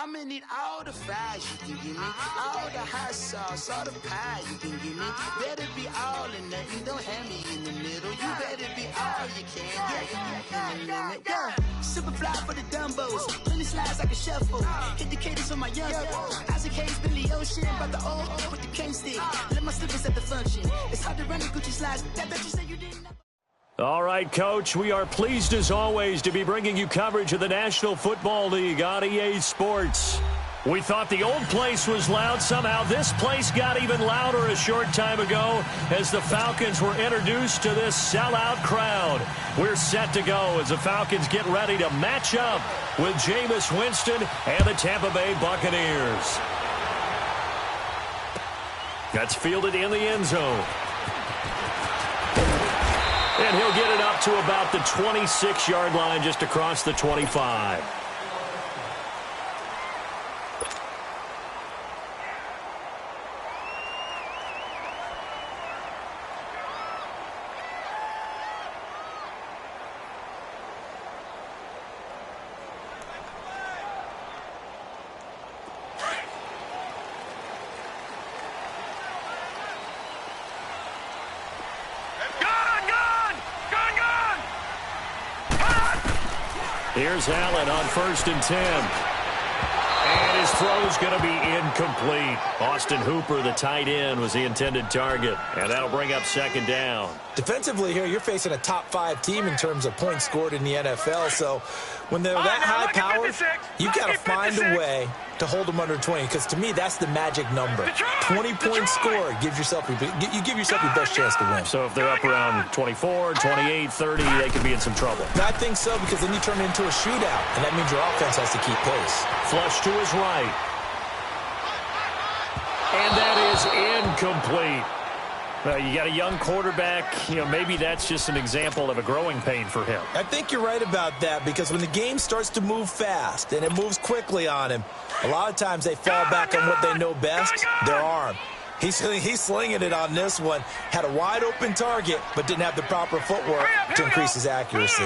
I'ma need all the fries you can give me, all the hot sauce, all the pie you can give me. Better be all or nothing, don't have me in the middle. You better be all you can, yeah. Super fly for the Dumbos, plenty slides like a shuffle. Hit the cadence on my young. Isaac Hayes, Billy Ocean, about the old with the cane stick. Let my slippers at the function. It's hard to run the Gucci slides. That you say you didn't know. All right, Coach, we are pleased as always to be bringing you coverage of the National Football League on EA Sports. We thought the old place was loud. Somehow this place got even louder a short time ago as the Falcons were introduced to this sellout crowd. We're set to go as the Falcons get ready to match up with Jameis Winston and the Tampa Bay Buccaneers. That's fielded in the end zone. And he'll get it up to about the 26-yard line, just across the 25. Here's Allen on 1st and 10. And his throw's going to be incomplete. Austin Hooper, the tight end, was the intended target. And that'll bring up 2nd down. Defensively here, you're facing a top-5 team in terms of points scored in the NFL. So when they're that high-powered, you got to find a way to hold them under 20. Because to me, that's the magic number. 20 points scored gives yourself you give yourself your best chance to win. So if they're up around 24, 28, 30, they could be in some trouble. I think so, because then you turn it into a shootout, and that means your offense has to keep pace. Flush to his right. And that is incomplete. You got a young quarterback. Maybe that's just an example of a growing pain for him. I think you're right about that, because when the game starts to move fast and it moves quickly on him, a lot of times they fall back on what they know best, their arm. He's slinging it on this one. Had a wide-open target, but didn't have the proper footwork to increase his accuracy.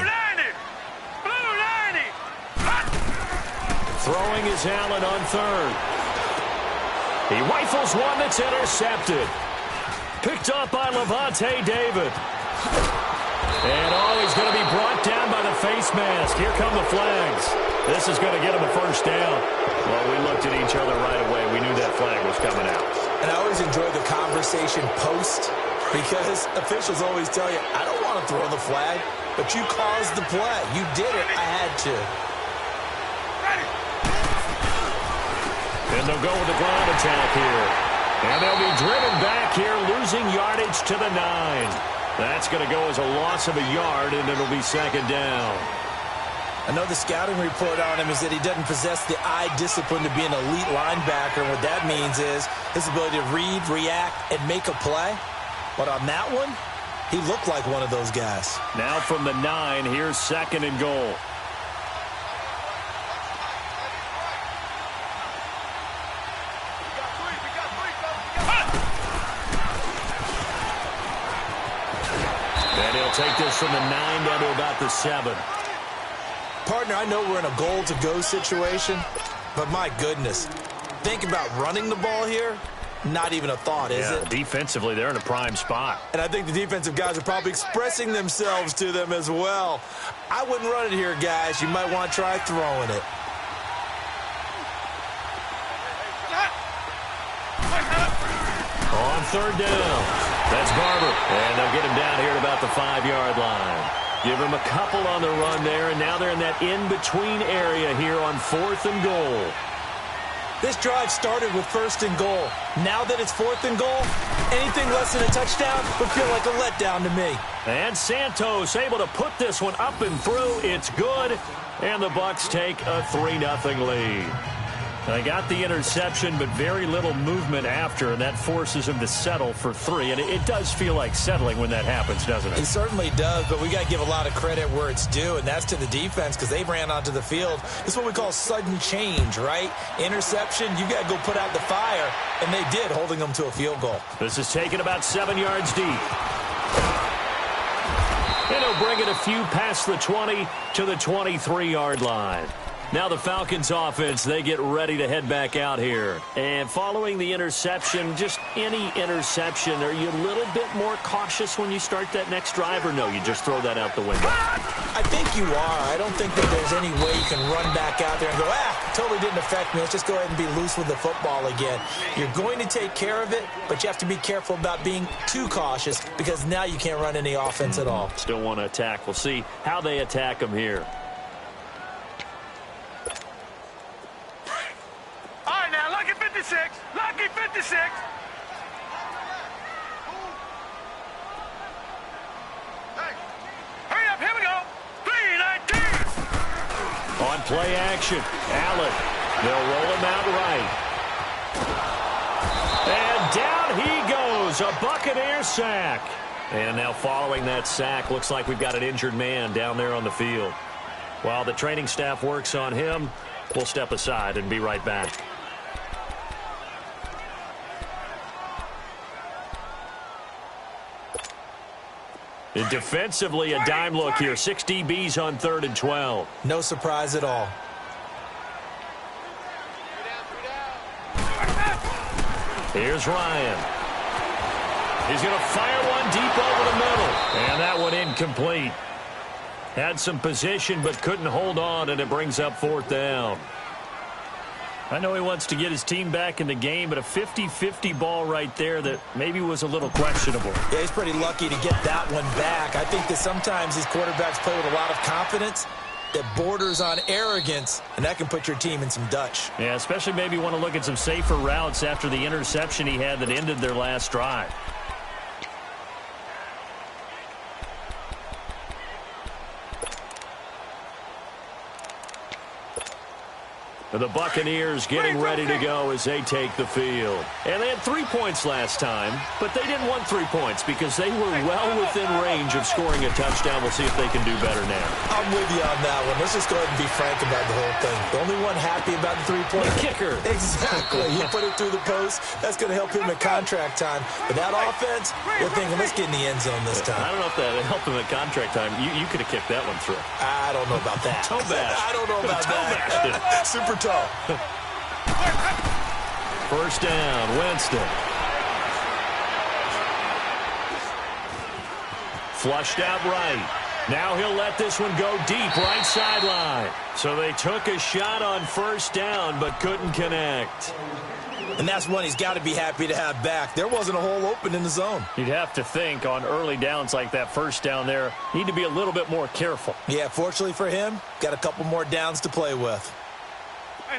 Throwing is Allen on 3rd. He rifles one that's intercepted. Picked up by Levante David. And he's going to be brought down by the face mask. Here come the flags. This is going to get him a 1st down. Well, we looked at each other right away. We knew that flag was coming out. And I always enjoy the conversation post, because officials always tell you, I don't want to throw the flag, but you caused the play. You did it. I had to. And they'll go with the ground attack here. And they'll be driven back here, losing yardage to the 9. That's going to go as a loss of a yard, and it'll be 2nd down. I know the scouting report on him is that he doesn't possess the eye discipline to be an elite linebacker. And what that means is his ability to read, react, and make a play. But on that one, he looked like one of those guys. Now from the 9, here's 2nd and goal. And he'll take this from the 9 down to about the 7. Partner, I know we're in a goal-to-go situation, but my goodness, think about running the ball here. Not even a thought, is it? Defensively, they're in a prime spot. And I think the defensive guys are probably expressing themselves to them as well. I wouldn't run it here, guys. You might want to try throwing it. On 3rd down, that's Barber. And they'll get him down here at about the 5-yard line. Give him a couple on the run there, and now they're in that in-between area here on 4th and goal. This drive started with 1st and goal. Now that it's 4th and goal, anything less than a touchdown would feel like a letdown to me. And Santos able to put this one up and through. It's good, and the Bucs take a 3-0 lead. They got the interception, but very little movement after, and that forces him to settle for 3. And it does feel like settling when that happens, doesn't it? It certainly does, but we got to give a lot of credit where it's due, and that's to the defense, because they ran onto the field. This is what we call sudden change, right? Interception, you got to go put out the fire, and they did, holding them to a field goal. This is taken about 7 yards deep. And he'll bring it a few past the 20 to the 23-yard line. Now the Falcons offense, they get ready to head back out here. And following the interception, just any interception, are you a little bit more cautious when you start that next drive, or no, you just throw that out the window? I think you are. I don't think that there's any way you can run back out there and go, totally didn't affect me. Let's just go ahead and be loose with the football again. You're going to take care of it, but you have to be careful about being too cautious because now you can't run any offense at all. Still want to attack. We'll see how they attack them here. All right, now, lucky 56. Lucky 56. Hey, hurry up. Here we go. 3-19. On play action, Allen. They'll roll him out right. And down he goes. A Buccaneer sack. And now following that sack, looks like we've got an injured man down there on the field. While the training staff works on him, we'll step aside and be right back. And defensively, a dime look here. 6 DBs on 3rd and 12. No surprise at all. Here's Ryan. He's going to fire one deep over the middle. And that one incomplete. Had some position but couldn't hold on, and it brings up 4th down. I know he wants to get his team back in the game, but a 50-50 ball right there that maybe was a little questionable. Yeah, he's pretty lucky to get that one back. I think that sometimes these quarterbacks play with a lot of confidence that borders on arrogance, and that can put your team in some Dutch. Yeah, especially maybe want to look at some safer routes after the interception he had that ended their last drive. The Buccaneers getting ready to go as they take the field. And they had 3 points last time, but they didn't want 3 points because they were well within range of scoring a touchdown. We'll see if they can do better now. I'm with you on that one. Let's just go ahead and be frank about the whole thing. The only one happy about the 3-point kicker. Exactly. He put it through the post. That's going to help him at contract time. But that offense, they're thinking, let's get in the end zone this time. I don't know if that helped him at contract time. You could have kicked that one through. I don't know about that. Toe bash. I don't know about that. Super toe. First down, Winston. Flushed out right. Now he'll let this one go deep, right sideline. So they took a shot on first down, but couldn't connect. And that's one he's got to be happy to have back. There wasn't a hole open in the zone. You'd have to think on early downs like that first down there, need to be a little bit more careful. Yeah, fortunately for him, got a couple more downs to play with.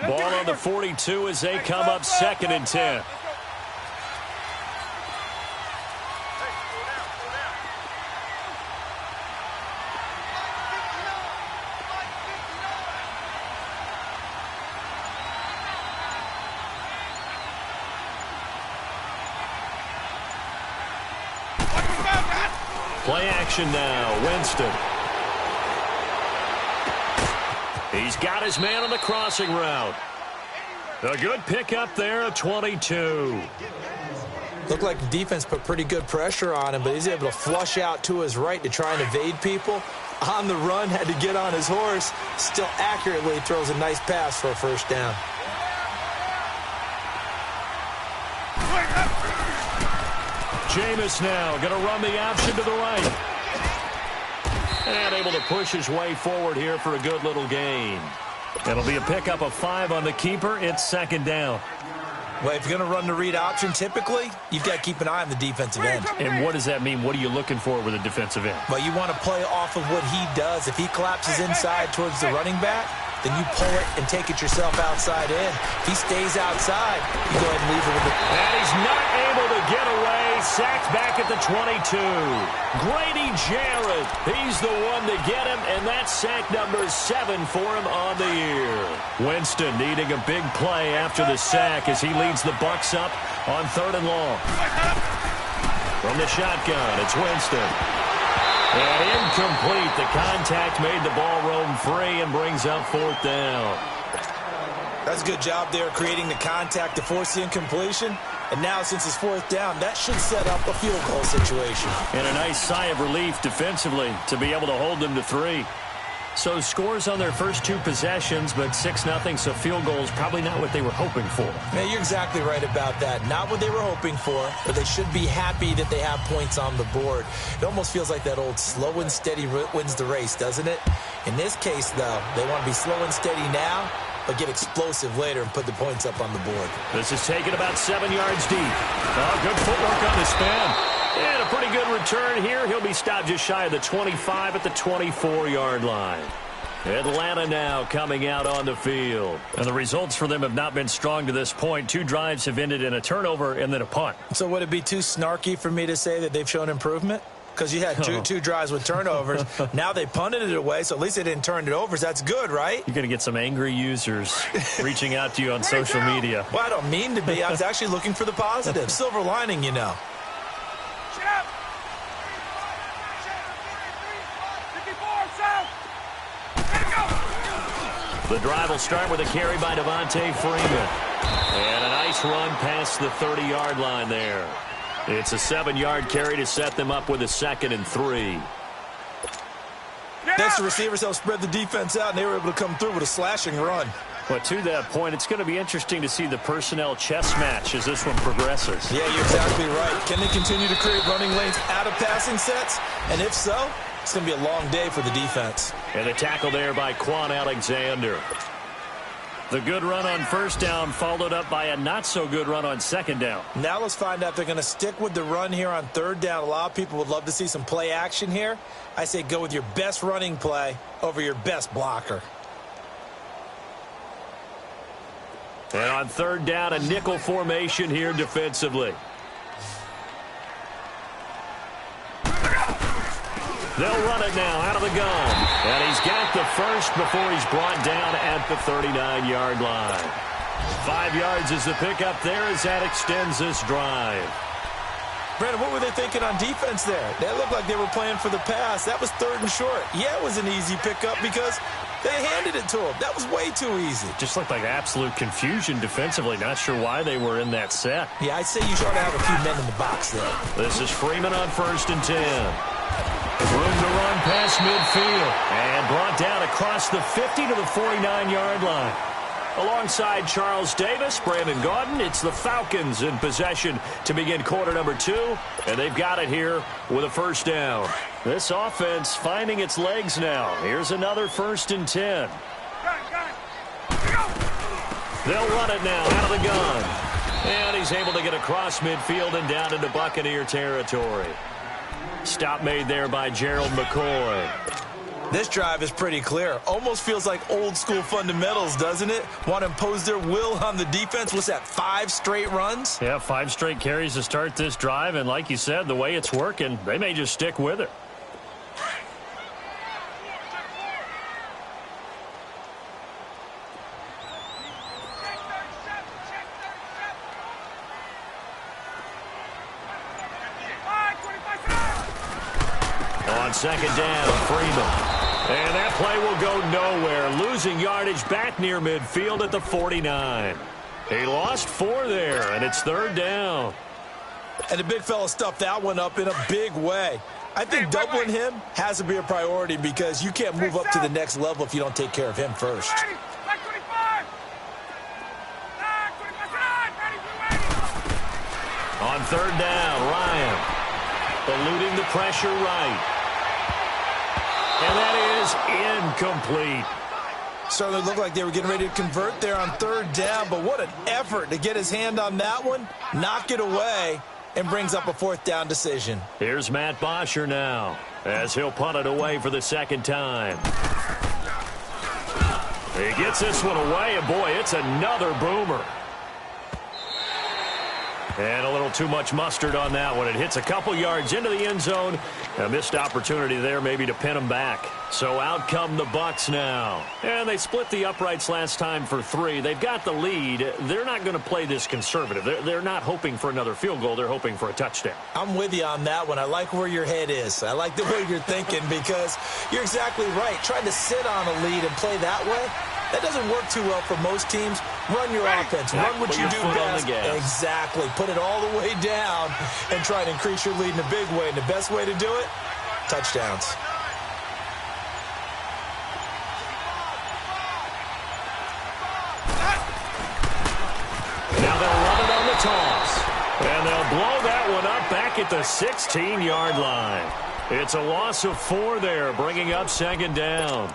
Ball on the 42 as they come up 2nd and 10. Play action now, Winston. He's got his man on the crossing route. A good pickup there at 22. Looked like the defense put pretty good pressure on him, but he's able to flush out to his right to try and evade people. On the run, had to get on his horse. Still accurately throws a nice pass for a first down. Jameis now going to run the option to the right. And able to push his way forward here for a good little gain. It'll be a pickup of 5 on the keeper. It's 2nd down. Well, if you're going to run the read option, typically, you've got to keep an eye on the defensive end. And what does that mean? What are you looking for with a defensive end? Well, you want to play off of what he does. If he collapses inside towards the running back, then you pull it and take it yourself outside in. If he stays outside, you go ahead and leave it with it. And he's not able to get away. Sacked back at the 22. Grady Jarrett, he's the one to get him, and that's sack number 7 for him on the year. Winston needing a big play after the sack as he leads the Bucs up on 3rd and long. From the shotgun, it's Winston. And incomplete. The contact made the ball roam free and brings up 4th down. That's a good job there creating the contact to force the incompletion. And now, since it's 4th down, that should set up a field goal situation. And a nice sigh of relief defensively to be able to hold them to 3. So scores on their first 2 possessions, but 6-0, so field goals probably not what they were hoping for. Yeah, you're exactly right about that. Not what they were hoping for, but they should be happy that they have points on the board. It almost feels like that old slow and steady wins the race, doesn't it? In this case, though, they want to be slow and steady now, but get explosive later and put the points up on the board. This is taken about 7 yards deep. Oh, good footwork on the spin. And a pretty good return here. He'll be stopped just shy of the 25 at the 24-yard line. Atlanta now coming out on the field. And the results for them have not been strong to this point. 2 drives have ended in a turnover and then a punt. So would it be too snarky for me to say that they've shown improvement? Because you had two drives with turnovers. Now they punted it away, so at least they didn't turn it over. So that's good, right? You're going to get some angry users reaching out to you on social media. Well, I don't mean to be. I was actually looking for the positive. Silver lining, you know. The drive will start with a carry by Devontae Freeman. And a nice run past the 30-yard line there. It's a 7-yard carry to set them up with a 2nd and 3. Thanks to receivers helped spread the defense out, and they were able to come through with a slashing run. But to that point, it's going to be interesting to see the personnel chess match as this one progresses. Yeah, you're exactly right. Can they continue to create running lanes out of passing sets? And if so, it's going to be a long day for the defense. And a tackle there by Quan Alexander. The good run on first down followed up by a not-so-good run on second down. Now let's find out if they're going to stick with the run here on third down. A lot of people would love to see some play action here. I say go with your best running play over your best blocker. And on third down, a nickel formation here defensively. They'll run it now out of the gun. And he's got the first before he's brought down at the 39-yard line. 5 yards is the pickup there as that extends this drive. Brandon, what were they thinking on defense there? That looked like they were playing for the pass. That was 3rd and short. Yeah, it was an easy pickup because they handed it to him. That was way too easy. Just looked like absolute confusion defensively. Not sure why they were in that set. Yeah, I'd say you ought to have a few men in the box there. This is Freeman on 1st and 10. Room to run past midfield. And brought down across the 50 to the 49-yard line. Alongside Charles Davis, Brandon Gaudin, it's the Falcons in possession to begin quarter number 2. And they've got it here with a first down. This offense finding its legs now. Here's another 1st and 10. They'll run it now out of the gun. And he's able to get across midfield and down into Buccaneer territory. Stop made there by Gerald McCoy. This drive is pretty clear. Almost feels like old school fundamentals, doesn't it? Want to impose their will on the defense. What's that, 5 straight runs? Yeah, 5 straight carries to start this drive. And like you said, the way it's working, they may just stick with it. On second down, Freeman. And that play will go nowhere. Losing yardage back near midfield at the 49. He lost 4 there, and it's 3rd down. And the big fella stuffed that one up in a big way. I think doubling him has to be a priority because you can't move up to the next level if you don't take care of him first. On 3rd down, Ryan eluding the pressure right. And that is incomplete. Certainly looked like they were getting ready to convert there on 3rd down, but what an effort to get his hand on that one, knock it away, and brings up a 4th down decision. Here's Matt Bosher now as he'll punt it away for the 2nd time. He gets this one away, and boy, it's another boomer. And a little too much mustard on that one. It hits a couple yards into the end zone. A missed opportunity there maybe to pin them back. So out come the Bucs now. And they split the uprights last time for 3. They've got the lead. They're not going to play this conservative. They're not hoping for another field goal. They're hoping for a touchdown. I'm with you on that one. I like where your head is. I like the way you're thinking because you're exactly right. Trying to sit on a lead and play that way, that doesn't work too well for most teams. Run your offense. Run what you do best. Exactly. Put it all the way down and try to increase your lead in a big way. And the best way to do it, touchdowns. toss. And they'll blow that one up back at the 16-yard line. It's a loss of 4 there, bringing up second down.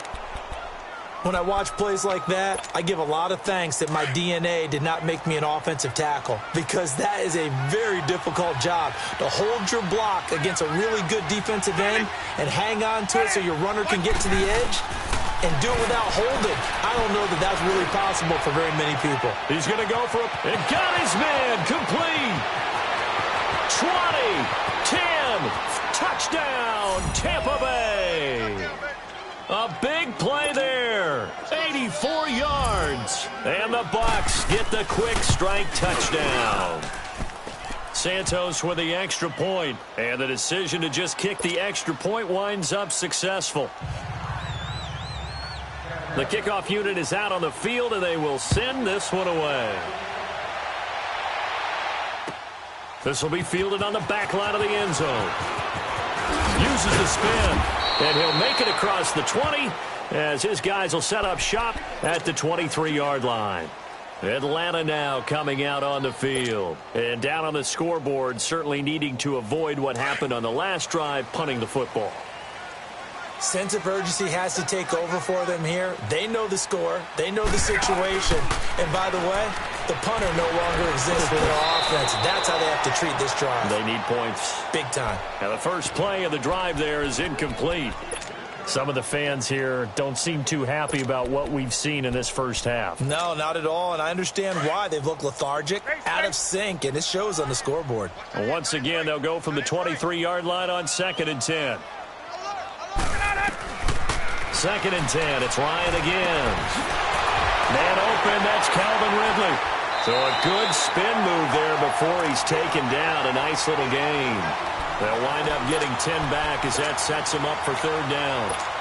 When I watch plays like that, I give a lot of thanks that my DNA did not make me an offensive tackle, because that is a very difficult job to hold your block against a really good defensive end and hang on to it so your runner can get to the edge and do it without holding. I don't know that that's really possible for very many people. He's going to go for it. And got his man complete. 20, 10, touchdown, Tampa Bay. A big play there, 84 yards. And the Bucs get the quick strike touchdown. Santos with the extra point, and the decision to just kick the extra point winds up successful. The kickoff unit is out on the field, and they will send this one away. This will be fielded on the back line of the end zone. Uses the spin. And he'll make it across the 20 as his guys will set up shop at the 23-yard line. Atlanta now coming out on the field. And down on the scoreboard, certainly needing to avoid what happened on the last drive, punting the football. Sense of urgency has to take over for them here. They know the score. They know the situation. And by the way, the punter no longer exists for their offense. That's how they have to treat this drive. They need points. Big time. Now the first play of the drive there is incomplete. Some of the fans here don't seem too happy about what we've seen in this first half. No, not at all. And I understand why. They've looked lethargic, out of sync, and it shows on the scoreboard. And once again, they'll go from the 23-yard line on 2nd and 10. 2nd and 10. It's Ryan again. Man open. That's Calvin Ridley. So a good spin move there before he's taken down. A nice little gain. They'll wind up getting 10 back as that sets him up for 3rd down.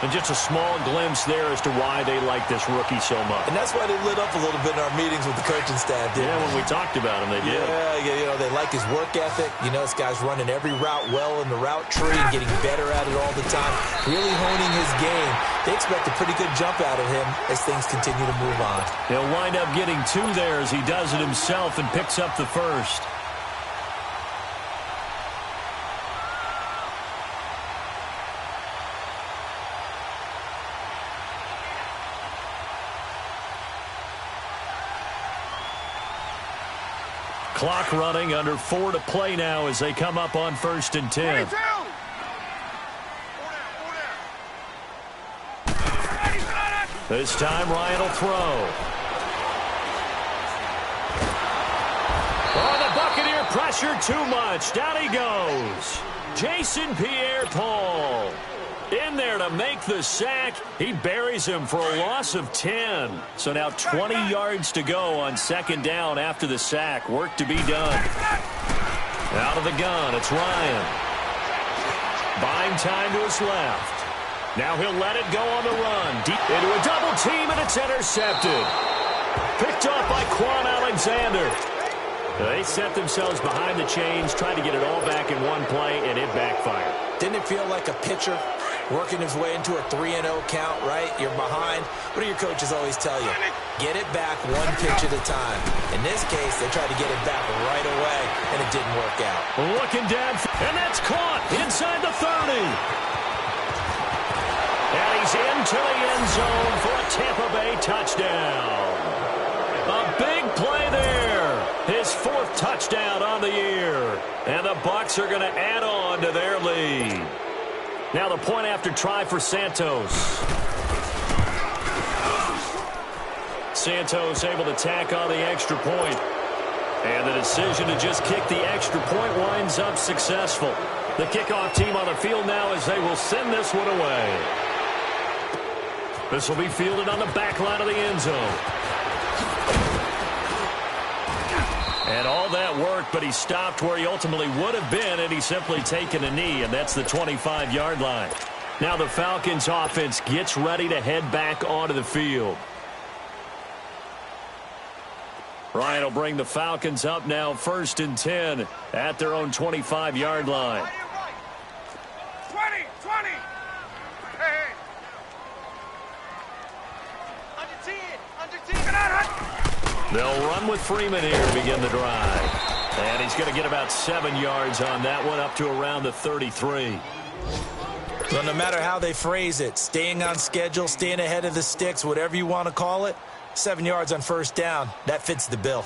And just a small glimpse there as to why they like this rookie so much. And that's why they lit up a little bit in our meetings with the coaching staff, didn't Yeah, when we talked about him, they did. Yeah, you know, they like his work ethic. You know, this guy's running every route well in the route tree and getting better at it all the time, really honing his game. They expect a pretty good jump out of him as things continue to move on. He'll wind up getting 2 there as he does it himself and picks up the first. Clock running, under 4 to play now as they come up on 1st and 10. 22. This time Ryan will throw. Oh, the Buccaneer pressure too much. Down he goes. Jason Pierre-Paul in there to make the sack. He buries him for a loss of 10. So now 20 yards to go on 2nd down after the sack. Work to be done. Out of the gun, it's Ryan. Buying time to his left. Now he'll let it go on the run. Deep into a double team, and it's intercepted. Picked off by Quan Alexander. They set themselves behind the chains, tried to get it all back in one play, and it backfired. Didn't it feel like a pitcher working his way into a 3-0 count, right? You're behind. What do your coaches always tell you? Get it back one pitch at a time. In this case, they tried to get it back right away, and it didn't work out. Looking down, and that's caught inside the 30. And he's into the end zone for a Tampa Bay touchdown. A big play there. His 4th touchdown on the year. And the Bucs are going to add on to their lead. Now the point after try for Santos. Santos able to tack on the extra point. And the decision to just kick the extra point winds up successful. The kickoff team on the field now as they will send this one away. This will be fielded on the back line of the end zone. And all that work, but he stopped where he ultimately would have been, and he's simply taken a knee, and that's the 25-yard line. Now the Falcons offense gets ready to head back onto the field. Ryan will bring the Falcons up now 1st and 10 at their own 25-yard line. 20. Hey. Under 10. They'll run with Freeman here to begin the drive. And he's going to get about 7 yards on that one, up to around the 33. Well, no matter how they phrase it, staying on schedule, staying ahead of the sticks, whatever you want to call it, 7 yards on first down, that fits the bill.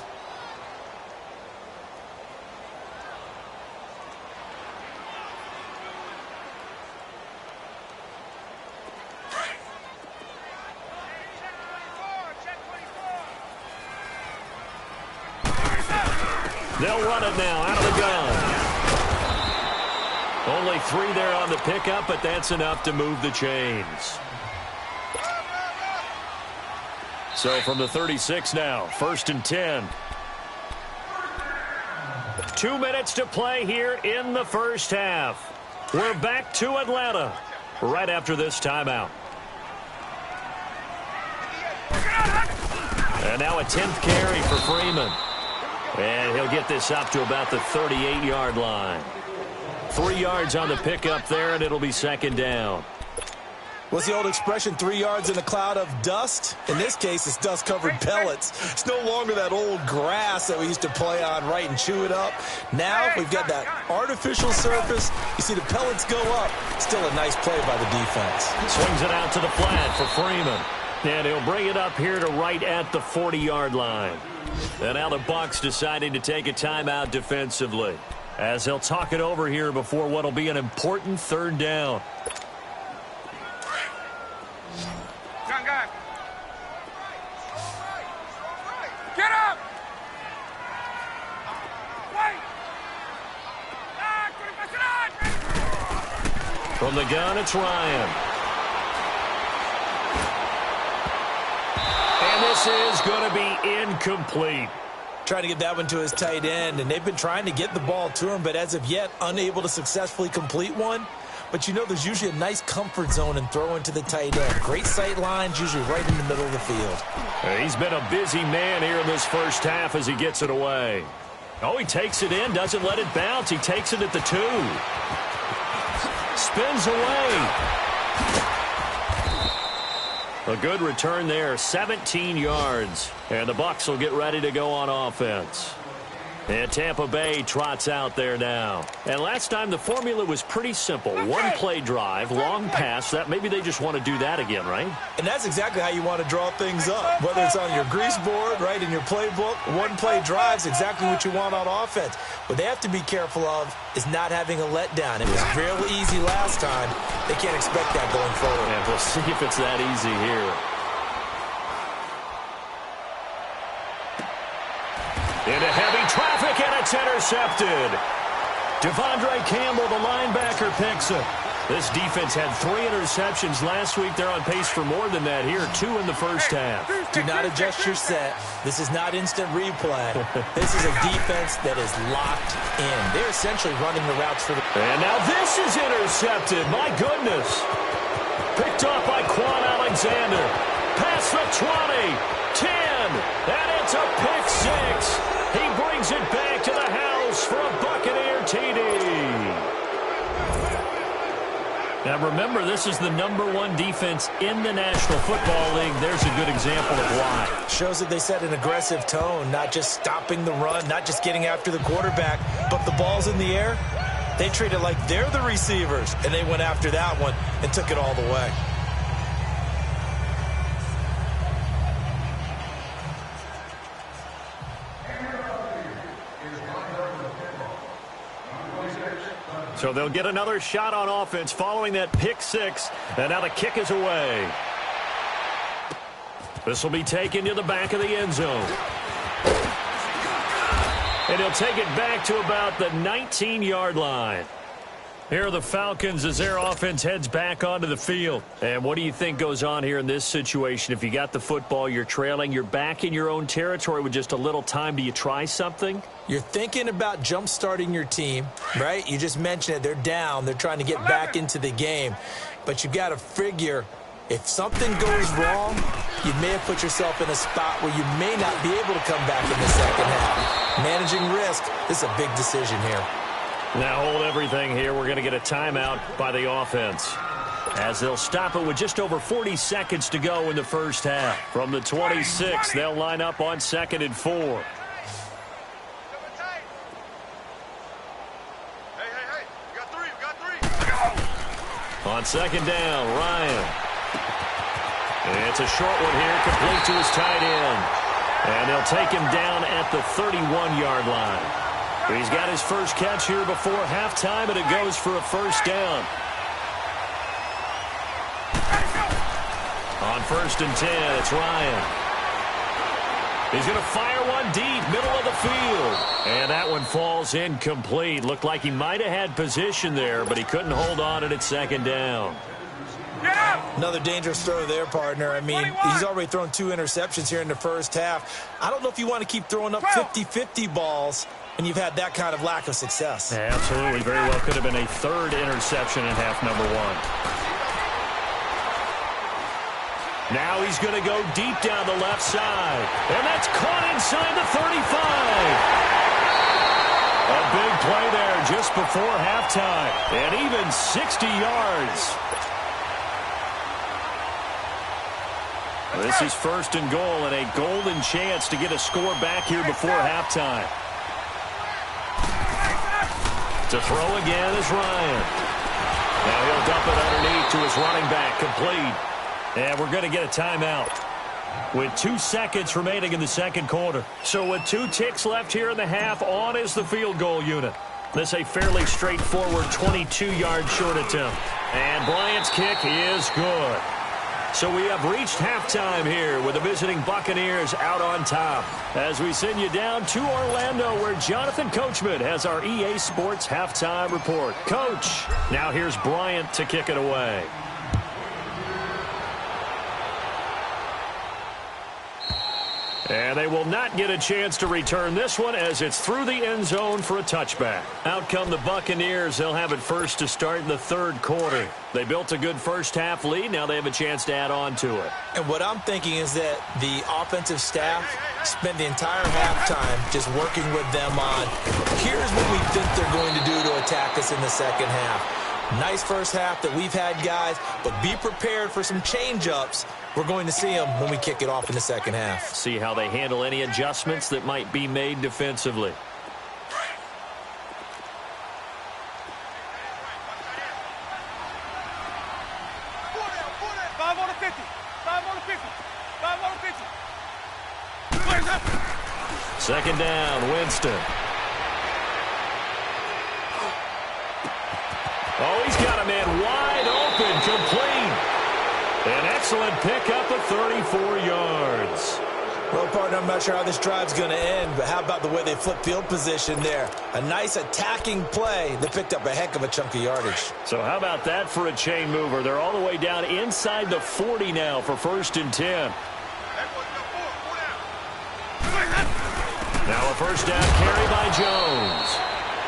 They'll run it now out of the gun. Only 3 there on the pickup, but that's enough to move the chains. So from the 36 now, 1st and 10. 2 minutes to play here in the first half. We're back to Atlanta right after this timeout. And now a 10th carry for Freeman. And he'll get this up to about the 38-yard line. 3 yards on the pickup there, and it'll be 2nd down. What's the old expression, 3 yards in a cloud of dust? In this case, it's dust-covered pellets. It's no longer that old grass that we used to play on, right, and chew it up. Now we've got that artificial surface. You see the pellets go up. Still a nice play by the defense. Swings it out to the flat for Freeman. And he'll bring it up here to right at the 40-yard line. And now the Bucs deciding to take a timeout defensively, as they'll talk it over here before what will be an important 3rd down. Young guy. Get up! Wait! From the gun, it's Ryan. And this is going to be incomplete. Trying to get that one to his tight end, and they've been trying to get the ball to him, but as of yet, unable to successfully complete one. But you know there's usually a nice comfort zone in throwing to the tight end. Great sight lines, usually right in the middle of the field. He's been a busy man here in this first half as he gets it away. Oh, he takes it in, doesn't let it bounce. He takes it at the 2. Spins away. A good return there, 17 yards. And the Bucs will get ready to go on offense. And Tampa Bay trots out there now. And last time the formula was pretty simple. 1 play drive, long pass. That maybe they just want to do that again, right? And that's exactly how you want to draw things up. Whether it's on your grease board, right, in your playbook, 1 play drive is exactly what you want on offense. What they have to be careful of is not having a letdown. It was real easy last time. They can't expect that going forward. And we'll see if it's that easy here. Into heavy traffic, and it's intercepted. Devondre Campbell, the linebacker, picks it. This defense had 3 interceptions last week. They're on pace for more than that here, 2 in the first half. Do not adjust your set. This is not instant replay. This is a defense that is locked in. They're essentially running the routes for the... And now this is intercepted. My goodness. Picked off by Quan Alexander. Past the 20, 10, and it's a pick 6. He brings it back to the house for a Buccaneer TD. Now remember, this is the #1 defense in the National Football League. There's a good example of why. Shows that they set an aggressive tone, not just stopping the run, not just getting after the quarterback, but the ball's in the air. They treat it like they're the receivers, and they went after that one and took it all the way. So they'll get another shot on offense following that pick 6. And now the kick is away. This will be taken to the back of the end zone. And he'll take it back to about the 19-yard line. Here are the Falcons as their offense heads back onto the field. And what do you think goes on here in this situation? If you got the football, you're trailing, you're back in your own territory with just a little time. Do you try something? You're thinking about jump-starting your team, right? You just mentioned it. They're down. They're trying to get back into the game. But you've got to figure, if something goes wrong, you may have put yourself in a spot where you may not be able to come back in the second half. Managing risk, this is a big decision here. Now hold everything here. We're going to get a timeout by the offense. as they'll stop it with just over 40 seconds to go in the first half. From the 26, they'll line up on 2nd and 4. On 2nd down, Ryan. It's a short one here, complete to his tight end. And they'll take him down at the 31-yard line. He's got his first catch here before halftime, and it goes for a first down. On 1st and 10, it's Ryan. He's going to fire one deep, middle of the field. And that one falls incomplete. Looked like he might have had position there, but he couldn't hold on it at 2nd down. Another dangerous throw there, partner. I mean, he's already thrown 2 interceptions here in the first half. I don't know if you want to keep throwing up 50-50 balls when you've had that kind of lack of success. Absolutely. Very well could have been a 3rd interception in half number 1. Now he's going to go deep down the left side. And that's caught inside the 35. A big play there just before halftime. And even 60 yards. This is 1st and goal and a golden chance to get a score back here before halftime. To throw again is Ryan. Now he'll dump it underneath to his running back, complete. And we're going to get a timeout with 2 seconds remaining in the 2nd quarter. So with 2 ticks left here in the half, on is the field goal unit. This a fairly straightforward 22-yard short attempt. And Bryant's kick is good. So we have reached halftime here with the visiting Buccaneers out on top. As we send you down to Orlando, where Jonathan Coachman has our EA Sports halftime report. Coach, now here's Bryant to kick it away. And they will not get a chance to return this one as it's through the end zone for a touchback. Out come the Buccaneers. They'll have it first to start in the 3rd quarter. They built a good first half lead. Now they have a chance to add on to it. And what I'm thinking is that the offensive staff spent the entire halftime just working with them on, here's what we think they're going to do to attack us in the 2nd half. Nice first half that we've had, guys, but be prepared for some change-ups. We're going to see them when we kick it off in the 2nd half. See how they handle any adjustments that might be made defensively. Second down, Winston. Oh, he's got a man wide open, complete. An excellent pickup of 34 yards. Well, partner, I'm not sure how this drive's going to end, but how about the way they flip field position there? A nice attacking play that picked up a heck of a chunk of yardage. So how about that for a chain mover? They're all the way down inside the 40 now for 1st and 10. Now a first down carry by Jones.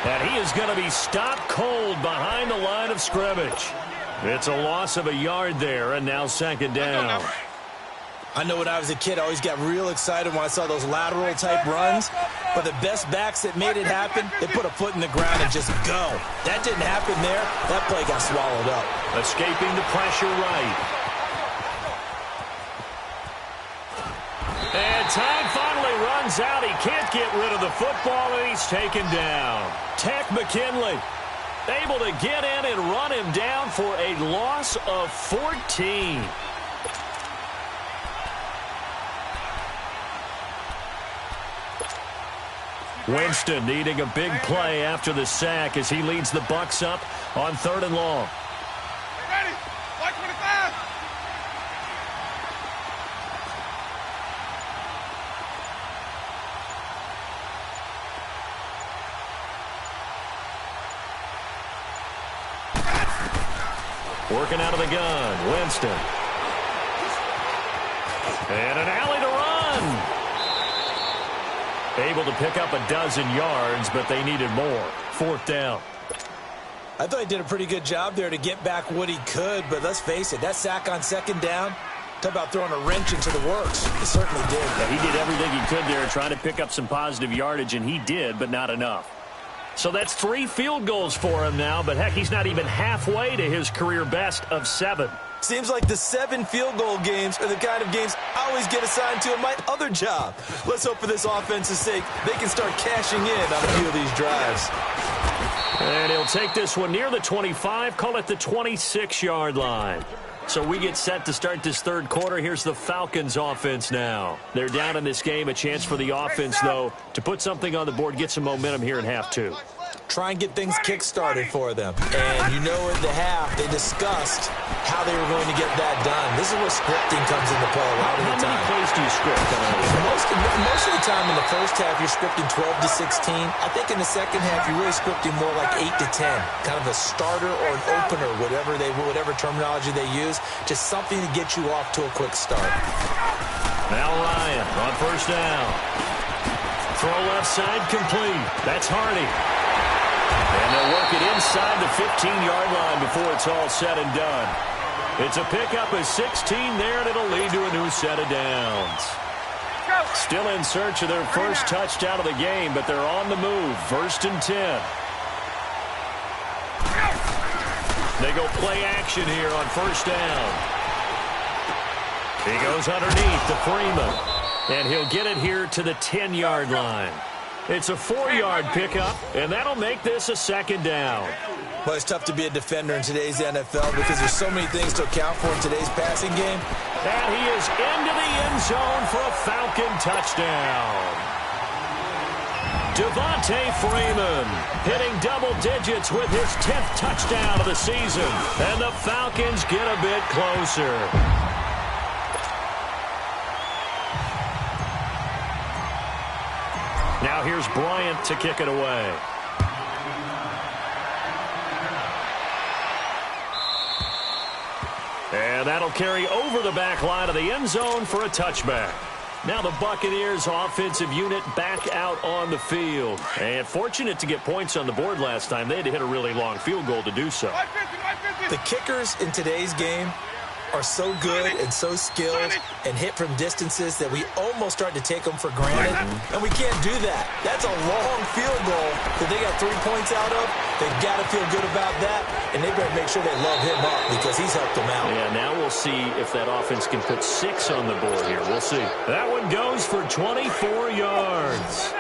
And he is going to be stopped cold behind the line of scrimmage. It's a loss of a yard there, and now 2nd down. I know when I was a kid, I always got real excited when I saw those lateral-type runs. But the best backs that made it happen, they put a foot in the ground and just go. That didn't happen there. That play got swallowed up. Escaping the pressure right. And time finally runs out. He can't get rid of the football, and he's taken down. Tech McKinley able to get in and run him down for a loss of 14. Winston needing a big play after the sack as he leads the Bucs up on 3rd and long. Ready? 125. Working out of the gun, Winston. And an alley to run. Able to pick up a dozen yards, but they needed more. 4th down. I thought he did a pretty good job there to get back what he could, but let's face it, that sack on 2nd down, talk about throwing a wrench into the works. He certainly did. Yeah, he did everything he could there trying to pick up some positive yardage, and he did, but not enough. So that's 3 field goals for him now, but heck, he's not even halfway to his career best of 7. Seems like the 7 field goal games are the kind of games I always get assigned to in my other job. Let's hope for this offense's sake they can start cashing in on a few of these drives. And he'll take this one near the 25, call it the 26-yard line. So we get set to start this third quarter. Here's the Falcons offense now. They're down in this game. A chance for the offense, though, to put something on the board, get some momentum here in half 2. Try and get things kick-started for them. And you know at the half, they discussed how they were going to get that done. This is where scripting comes into play a lot of the time. How many plays do you script? Most of the time in the first half, you're scripting 12 to 16. I think in the second half, you're really scripting more like 8 to 10. Kind of a starter or an opener, whatever terminology they use. Just something to get you off to a quick start. Now Ryan on first down. Throw left side complete. That's Hardy. And they'll work it inside the 15-yard line before it's all said and done. It's a pickup of 16 there, and it'll lead to a new set of downs. Still in search of their first touchdown of the game, but they're on the move. 1st and 10. They go play action here on first down. He goes underneath to Freeman. And he'll get it here to the 10-yard line. It's a 4-yard pickup, and that'll make this a 2nd down. Well, it's tough to be a defender in today's NFL because there's so many things to account for in today's passing game. And he is into the end zone for a Falcon touchdown. Devontae Freeman hitting double digits with his 10th touchdown of the season. And the Falcons get a bit closer. Now here's Bryant to kick it away. And that'll carry over the back line of the end zone for a touchback. Now the Buccaneers offensive unit back out on the field. And fortunate to get points on the board last time. They had to hit a really long field goal to do so. The kickers in today's game are so good and so skilled and hit from distances that we almost start to take them for granted. And we can't do that. That's a long field goal that they got 3 points out of. They've got to feel good about that, and they better make sure they love him up because he's helped them out. Yeah, now we'll see if that offense can put 6 on the board here. We'll see. That one goes for 24 yards.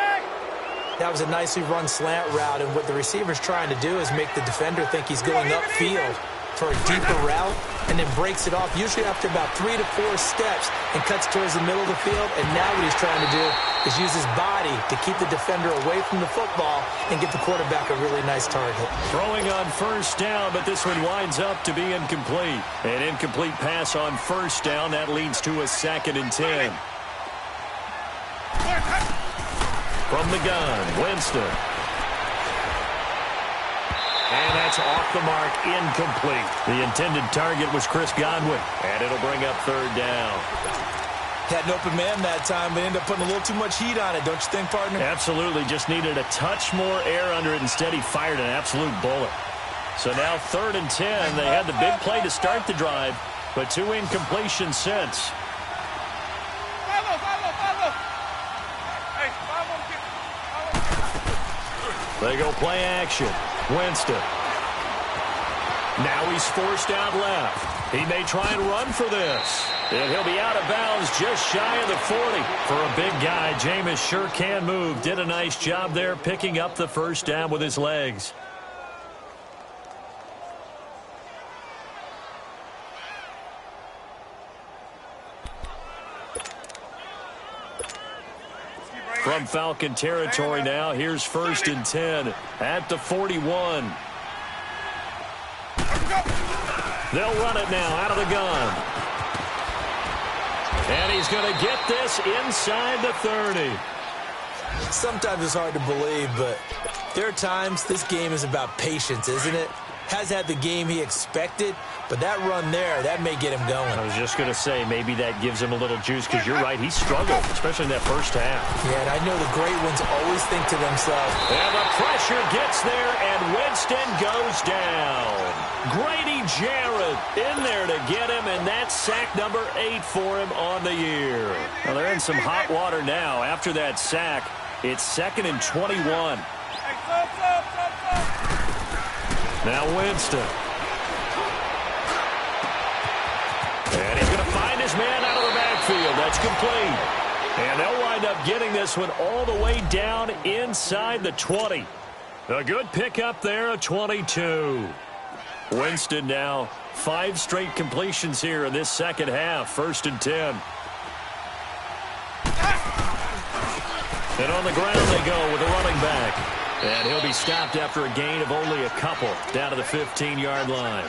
That was a nicely run slant route, and what the receiver's trying to do is make the defender think he's going upfield for a deeper route, and then breaks it off, usually after about 3 to 4 steps, and cuts towards the middle of the field. And now what he's trying to do is use his body to keep the defender away from the football and get the quarterback a really nice target. Throwing on first down, but this one winds up to be incomplete. An incomplete pass on first down. That leads to a 2nd and 10. From the gun, Winston. And that's off the mark, incomplete. The intended target was Chris Godwin, and it'll bring up 3rd down. Had an open man that time, but ended up putting a little too much heat on it, don't you think, partner? Absolutely. Just needed a touch more air under it. Instead, he fired an absolute bullet. So now 3rd and 10. They had the big play to start the drive, but 2 incompletions since. They go play action. Winston. Now he's forced out left. He may try and run for this. And he'll be out of bounds just shy of the 40. For a big guy, Jameis sure can move. Did a nice job there picking up the first down with his legs. From Falcon territory now, here's 1st and 10 at the 41. They'll run it now out of the gun. And he's going to get this inside the 30. Sometimes it's hard to believe, but there are times this game is about patience, isn't it? Has had the game he expected, but that run there, that may get him going. I was just going to say, maybe that gives him a little juice, because you're right, he struggled, especially in that first half. Yeah, and I know the great ones always think to themselves. And the pressure gets there, and Winston goes down. Grady Jarrett in there to get him, and that's sack number 8 for him on the year. Well, they're in some hot water now. After that sack, it's 2nd and 21. Hey, stop. Now Winston. And he's going to find his man out of the backfield. That's complete. And they'll wind up getting this one all the way down inside the 20. A good pickup there, a 22. Winston now 5 straight completions here in this second half. 1st and 10. And on the ground they go with a running back. And he'll be stopped after a gain of only a couple down to the 15-yard line.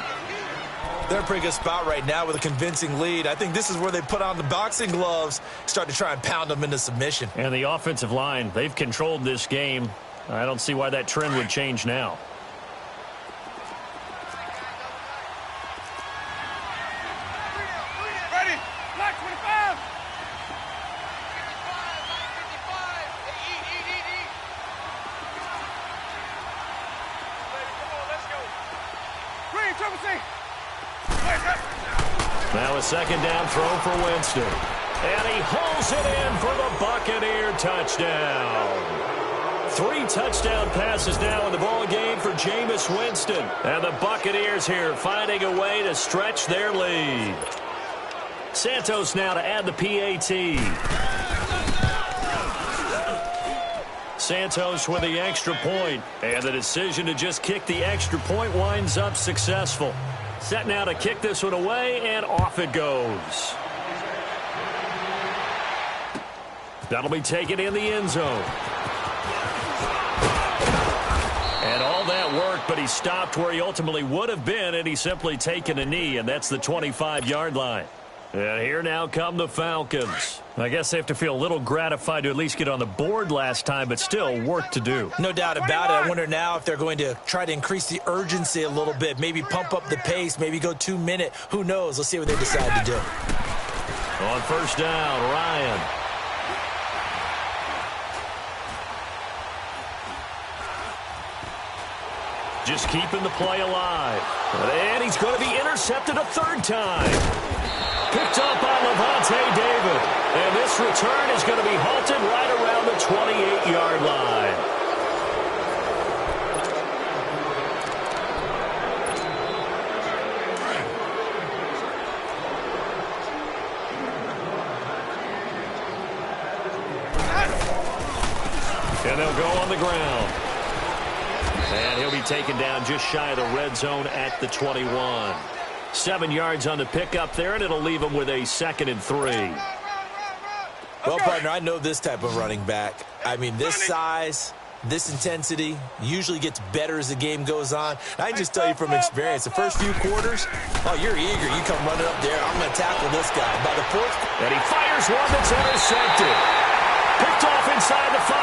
They're in a pretty good spot right now with a convincing lead. I think this is where they put on the boxing gloves, start to try and pound them into submission. And the offensive line, they've controlled this game. I don't see why that trend would change now. Ready? Black 25. 55. Eat. Come on, let's go. Green, triple C. Now a second down throw for Winston. And he hauls it in for the Buccaneer touchdown. 3 touchdown passes now in the ball game for Jameis Winston. And the Buccaneers here finding a way to stretch their lead. Santos now to add the PAT. Santos with the extra point. And the decision to just kick the extra point winds up successful. Set now to kick this one away, and off it goes. That'll be taken in the end zone. And all that work, but he stopped where he ultimately would have been, and he's simply taken a knee, and that's the 25-yard line. And here now come the Falcons. I guess they have to feel a little gratified to at least get on the board last time, but still work to do. No doubt about it. I wonder now if they're going to try to increase the urgency a little bit, maybe pump up the pace, maybe go 2-minute. Who knows? Let's see what they decide to do. On 1st down, Ryan. Just keeping the play alive. And he's going to be intercepted a 3rd time. Picked up by Levante David. And this return is going to be halted right around the 28-yard line. And they'll go on the ground. And he'll be taken down just shy of the red zone at the 21. 7 yards on the pickup there, and it'll leave him with a 2nd and 3. Well, partner, I know this type of running back. I mean, this size, this intensity usually gets better as the game goes on. I can just tell you from experience, the first few quarters, oh, you're eager. You come running up there. I'm going to tackle this guy. By the 4th, and he fires one that's intercepted. Picked off inside the 5.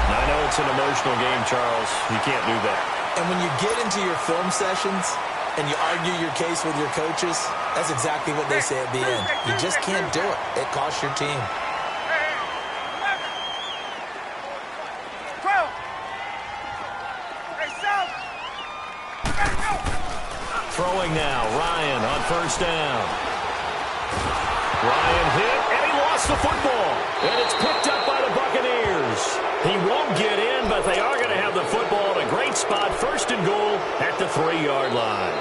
I know it's an emotional game, Charles. You can't do that. And when you get into your film sessions and you argue your case with your coaches, that's exactly what they say at the end. You just can't do it. It costs your team. 12. Hey, South. Throwing now, Ryan on 1st down. Ryan hit, and he lost the football. And it's picked up by the Buccaneers. He won't get in, but they are going to have the football in a great spot. 1st and goal at the 3-yard line.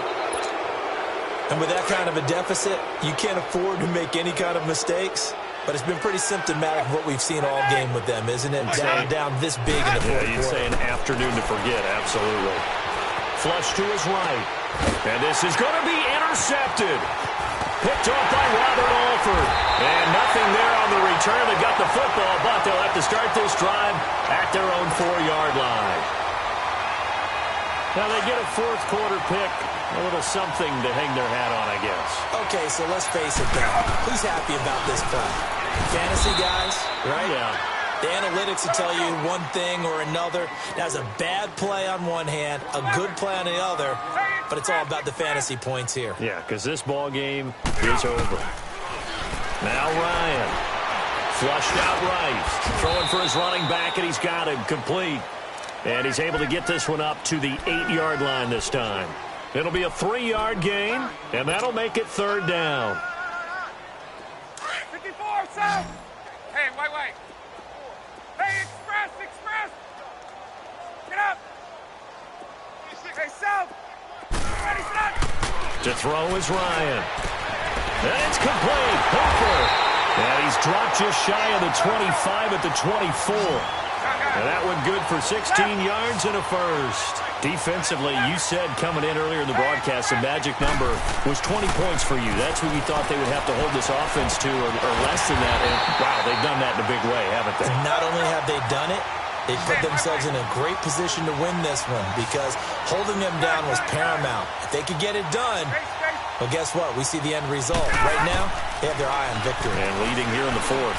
And with that kind of a deficit, you can't afford to make any kind of mistakes. But it's been pretty symptomatic of what we've seen all game with them, isn't it? Down this big in the 4th quarter. You'd say an afternoon to forget, absolutely. Flush to his right. And this is going to be intercepted. Picked off by Robert Alford. And nothing there on the return. They got the football, but they'll have to start this drive at their own 4-yard line. Now they get a 4th quarter pick. A little something to hang their hat on, I guess. Okay, so let's face it, though. Who's happy about this play? Fantasy guys, right? Yeah. The analytics will tell you one thing or another. That's a bad play on one hand, a good play on the other, but it's all about the fantasy points here. Yeah, because this ball game is over. Now Ryan, flushed out right, throwing for his running back, and he's got him complete. And he's able to get this one up to the 8-yard line this time. It'll be a 3-yard gain, and that'll make it 3rd down. 54, South. Hey, wait. Hey, express. Get up. Hey, South. Ready, set. To throw is Ryan. And it's complete. Hooper. And he's dropped just shy of the 25 at the 24. And that one good for 16 yards and a first. Defensively, you said coming in earlier in the broadcast, the magic number was 20 points for you. That's what you thought they would have to hold this offense to, or less than that. And, wow, they've done that in a big way, haven't they? Not only have they done it, they put themselves in a great position to win this one because holding them down was paramount. If they could get it done, well, guess what? We see the end result. Right now, they have their eye on victory. And leading here in the fourth.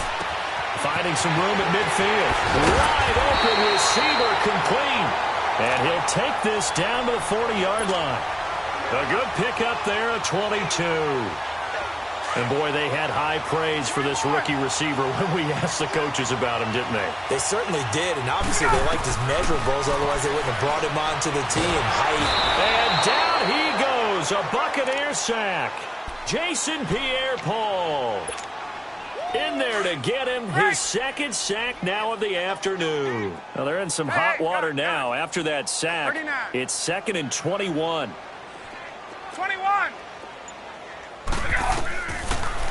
Finding some room at midfield. Wide open receiver complete. And he'll take this down to the 40-yard line. A good pickup there at 22. And, boy, they had high praise for this rookie receiver when we asked the coaches about him, didn't they? They certainly did, and obviously they liked his measurables, otherwise they wouldn't have brought him onto the team. Height. And down he goes, a Buccaneer sack. Jason Pierre-Paul in there to get him his second sack now of the afternoon. Well, they're in some hot water now after that sack. 39. It's 2nd and 21. 21.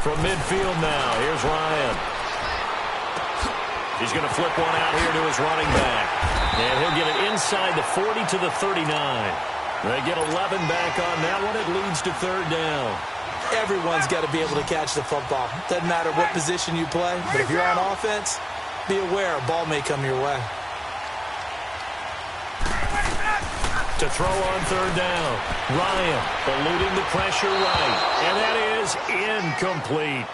From midfield now, here's Ryan. He's going to flip one out here to his running back. And he'll get it inside the 40 to the 39. They get 11 back on that one. It leads to 3rd down. Everyone's got to be able to catch the football. Doesn't matter what position you play, but if you're on offense, be aware a ball may come your way. To throw on 3rd down. Ryan eluding the pressure right. And that is incomplete.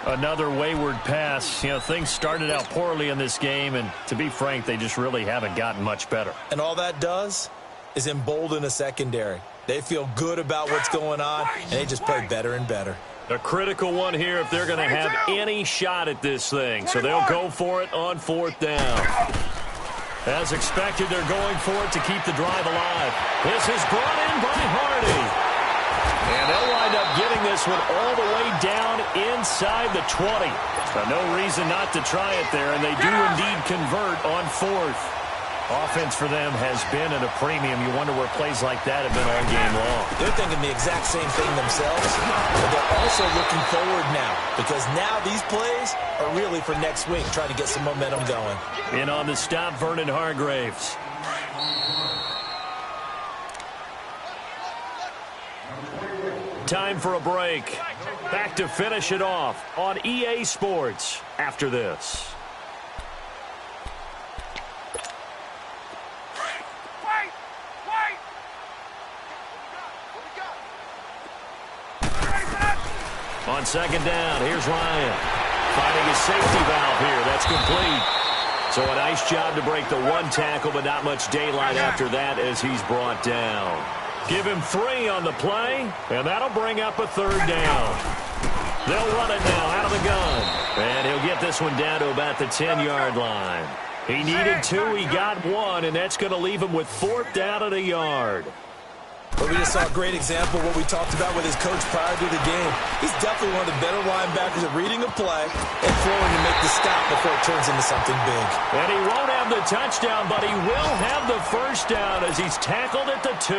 Another wayward pass. You know, things started out poorly in this game, and to be frank, they just really haven't gotten much better. And all that does is embolden a secondary. They feel good about what's going on, and they just play better and better. A critical one here if they're going to have any shot at this thing. So they'll go for it on 4th down. As expected, they're going for it to keep the drive alive. This is brought in by Hardy. And they'll wind up getting this one all the way down inside the 20. But no reason not to try it there, and they do indeed convert on 4th. Offense for them has been at a premium. You wonder where plays like that have been all game long. They're thinking the exact same thing themselves, but they're also looking forward now because now these plays are really for next week, trying to get some momentum going. In on the stop, Vernon Hargraves. Time for a break. Back to finish it off on EA Sports after this. On 2nd down, here's Ryan. Finding his safety valve here. That's complete. So a nice job to break the one tackle, but not much daylight after that as he's brought down. Give him 3 on the play, and that'll bring up a 3rd down. They'll run it now out of the gun. And he'll get this one down to about the 10-yard line. He needed 2, he got 1, and that's going to leave him with 4th down at a yard. But we just saw a great example of what we talked about with his coach prior to the game. He's definitely one of the better linebackers at reading a play and throwing to make the stop before it turns into something big. And he won't have the touchdown, but he will have the 1st down as he's tackled at the 2.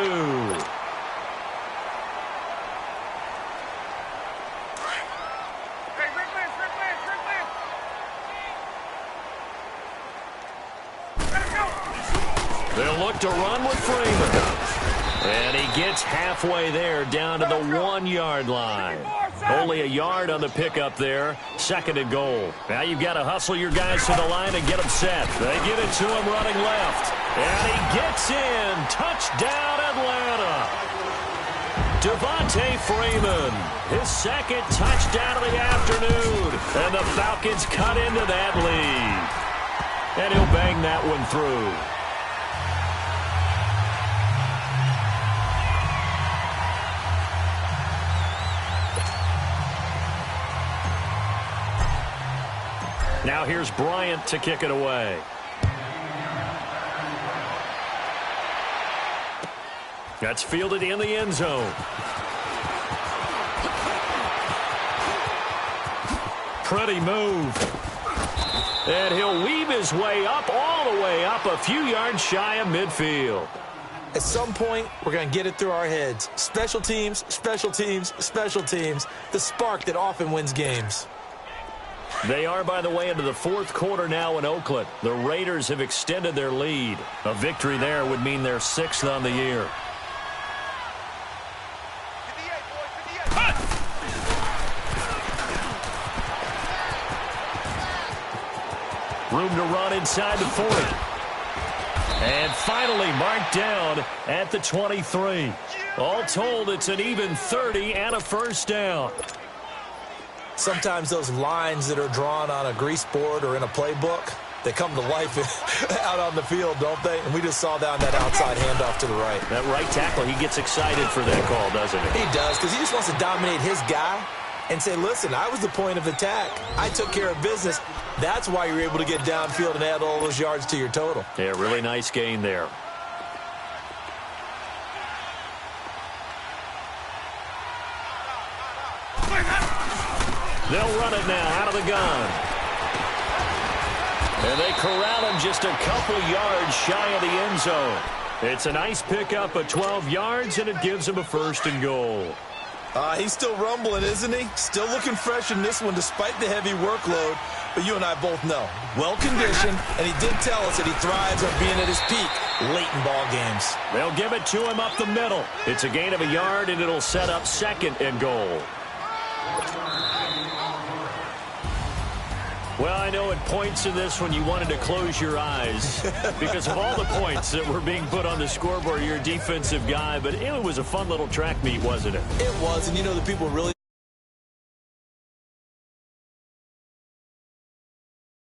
They'll look to run with Freeman. And he gets halfway there down to the 1-yard line. Only a yard on the pickup there. 2nd and goal. Now you've got to hustle your guys to the line and get them set. They get it to him running left. And he gets in. Touchdown, Atlanta. Devontae Freeman. His 2nd touchdown of the afternoon. And the Falcons cut into that lead. And he'll bang that one through. Now here's Bryant to kick it away. That's fielded in the end zone. Pretty move. And he'll weave his way up, all the way up, a few yards shy of midfield. At some point, we're going to get it through our heads. Special teams, special teams, special teams. The spark that often wins games. They are, by the way, into the fourth quarter now in Oakland. The Raiders have extended their lead. A victory there would mean they're 6th on the year. Room to run inside the 40. And finally marked down at the 23. All told, it's an even 30 and a first down. Sometimes those lines that are drawn on a grease board or in a playbook, they come to life out on the field, don't they? And we just saw down that outside handoff to the right. That right tackle, he gets excited for that call, doesn't he? He does, because he just wants to dominate his guy and say, listen, I was the point of attack. I took care of business. That's why you're able to get downfield and add all those yards to your total. Yeah, really nice gain there. They'll run it now out of the gun. And they corral him just a couple yards shy of the end zone. It's a nice pickup of 12 yards, and it gives him a 1st and goal. He's still rumbling, isn't he? Still looking fresh in this one despite the heavy workload. But you and I both know, well-conditioned, and he did tell us that he thrives on being at his peak late in ball games. They'll give it to him up the middle. It's a gain of a yard, and it'll set up 2nd and goal. Well, I know at points in this when you wanted to close your eyes because of all the points that were being put on the scoreboard. You're a defensive guy, but it was a fun little track meet, wasn't it? It was, and you know the people really